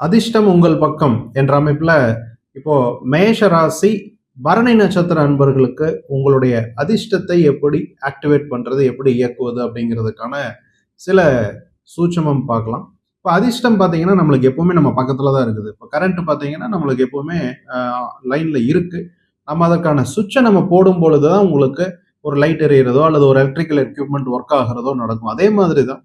அதிர்ஷ்டம் உங்கள் பக்கம் என்ற அமைப்புல இப்போ மேஷ ராசி பரணி நட்சத்திர அன்பர்களுக்கு உங்களுடைய அதிர்ஷ்டத்தை எப்படி ஆக்டிவேட் பண்றது, எப்படி இயக்குவது அப்படிங்கிறதுக்கான சில சூட்சமம் பார்க்கலாம். இப்போ அதிர்ஷ்டம் பார்த்தீங்கன்னா நம்மளுக்கு எப்பவுமே நம்ம பக்கத்துல தான் இருக்குது. இப்போ கரண்ட் பார்த்தீங்கன்னா நம்மளுக்கு எப்பவுமே லைன்ல இருக்கு. நம்ம அதற்கான சுவிட்சை நம்ம போடும் பொழுது தான் உங்களுக்கு ஒரு லைட் எரியறதோ அல்லது ஒரு எலக்ட்ரிக்கல் எக்யூப்மெண்ட் ஒர்க் ஆகிறதோ நடக்கும். அதே மாதிரி தான்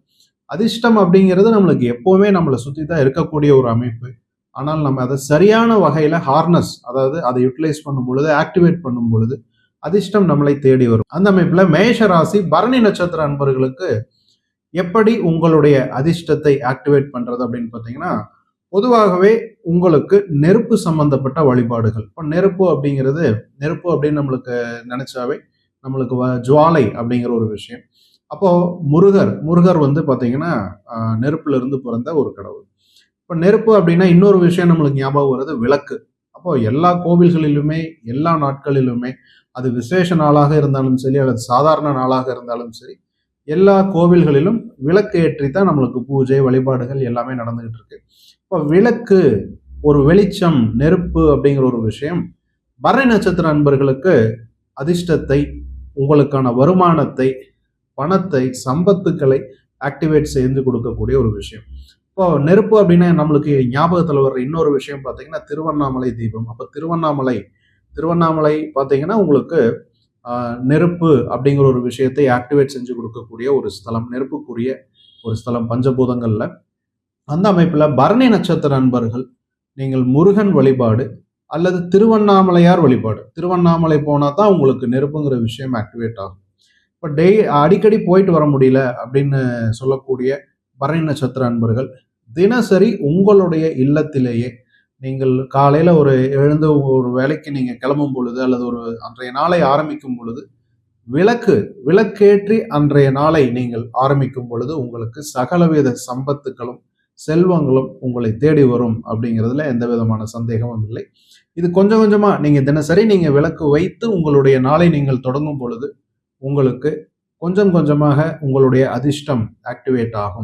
அதிர்ஷ்டம் அப்படிங்கிறது நம்மளுக்கு எப்பவுமே நம்மளை சுற்றி தான் இருக்கக்கூடிய ஒரு அமைப்பு. ஆனால் நம்ம அதை சரியான வகையில ஹார்னஸ், அதாவது அதை யூட்டிலைஸ் பண்ணும் பொழுது, ஆக்டிவேட் பண்ணும் பொழுது அதிர்ஷ்டம் நம்மளை தேடி வரும். அந்த அமைப்புல மேஷ ராசி பரணி நட்சத்திர அன்பர்களுக்கு எப்படி உங்களுடைய அதிர்ஷ்டத்தை ஆக்டிவேட் பண்றது அப்படின்னு பார்த்தீங்கன்னா, பொதுவாகவே உங்களுக்கு நெருப்பு சம்பந்தப்பட்ட வழிபாடுகள். இப்போ நெருப்பு அப்படிங்கிறது, நெருப்பு அப்படின்னு நம்மளுக்கு நினைச்சாவே நம்மளுக்கு ஜுவாலை அப்படிங்கிற ஒரு விஷயம். அப்போ முருகர் வந்து பாத்தீங்கன்னா நெருப்புல இருந்து பிறந்த ஒரு கடவுள். இப்போ நெருப்பு அப்படின்னா இன்னொரு விஷயம் நம்மளுக்கு ஞாபகம் வருது, விளக்கு. அப்போ எல்லா கோவில்களிலுமே எல்லா நாட்களிலுமே அது விசேஷ நாளாக இருந்தாலும் சரி அல்லது சாதாரண நாளாக இருந்தாலும் சரி, எல்லா கோவில்களிலும் விளக்கு ஏற்றி தான் நம்மளுக்கு பூஜை வழிபாடுகள் எல்லாமே நடந்துகிட்டு இருக்கு. இப்போ விளக்கு, ஒரு வெளிச்சம், நெருப்பு அப்படிங்கிற ஒரு விஷயம் பரணி நட்சத்திர அன்பர்களுக்கு அதிர்ஷ்டத்தை, உங்களுக்கான வருமானத்தை, பணத்தை, சம்பத்துக்களை ஆக்டிவேட் செய்து கொடுக்கக்கூடிய ஒரு விஷயம். இப்போ நெருப்பு அப்படின்னா நம்மளுக்கு ஞாபகத்தில் வர்ற இன்னொரு விஷயம் பார்த்தீங்கன்னா திருவண்ணாமலை தீபம். அப்போ திருவண்ணாமலை பார்த்தீங்கன்னா உங்களுக்கு நெருப்பு அப்படிங்கிற ஒரு விஷயத்தை ஆக்டிவேட் செஞ்சு கொடுக்கக்கூடிய ஒரு ஸ்தலம், நெருப்புக்குரிய ஒரு ஸ்தலம் பஞ்சபூதங்கள்ல. அந்த அமைப்புல பரணி நட்சத்திர அன்பர்கள் நீங்கள் முருகன் வழிபாடு அல்லது திருவண்ணாமலையார் வழிபாடு, திருவண்ணாமலை போனா தான் உங்களுக்கு நெருப்புங்கிற விஷயம் ஆக்டிவேட் ஆகும். இப்போ அடிக்கடி போயிட்டு வர முடியல அப்படின்னு சொல்லக்கூடிய பரணி நட்சத்திர அன்பர்கள் தினசரி உங்களுடைய இல்லத்திலேயே நீங்கள் காலையில ஒரு எழுந்து ஒரு வேலைக்கு நீங்க கிளம்பும் பொழுது அல்லது ஒரு அன்றைய நாளை ஆரம்பிக்கும் பொழுது விளக்கேற்றி அன்றைய நாளை நீங்கள் ஆரம்பிக்கும் பொழுது உங்களுக்கு சகலவித சம்பத்துக்களும் செல்வங்களும் உங்களை தேடி வரும் அப்படிங்கிறதுல எந்த விதமான சந்தேகமும் இல்லை. இது கொஞ்சம் கொஞ்சமா நீங்க தினசரி நீங்க விளக்கு வைத்து உங்களுடைய நாளை நீங்கள் தொடங்கும் பொழுது உங்களுக்கு கொஞ்சம் கொஞ்சமாக உங்களுடைய அதிர்ஷ்டம் ஆக்டிவேட் ஆகும்.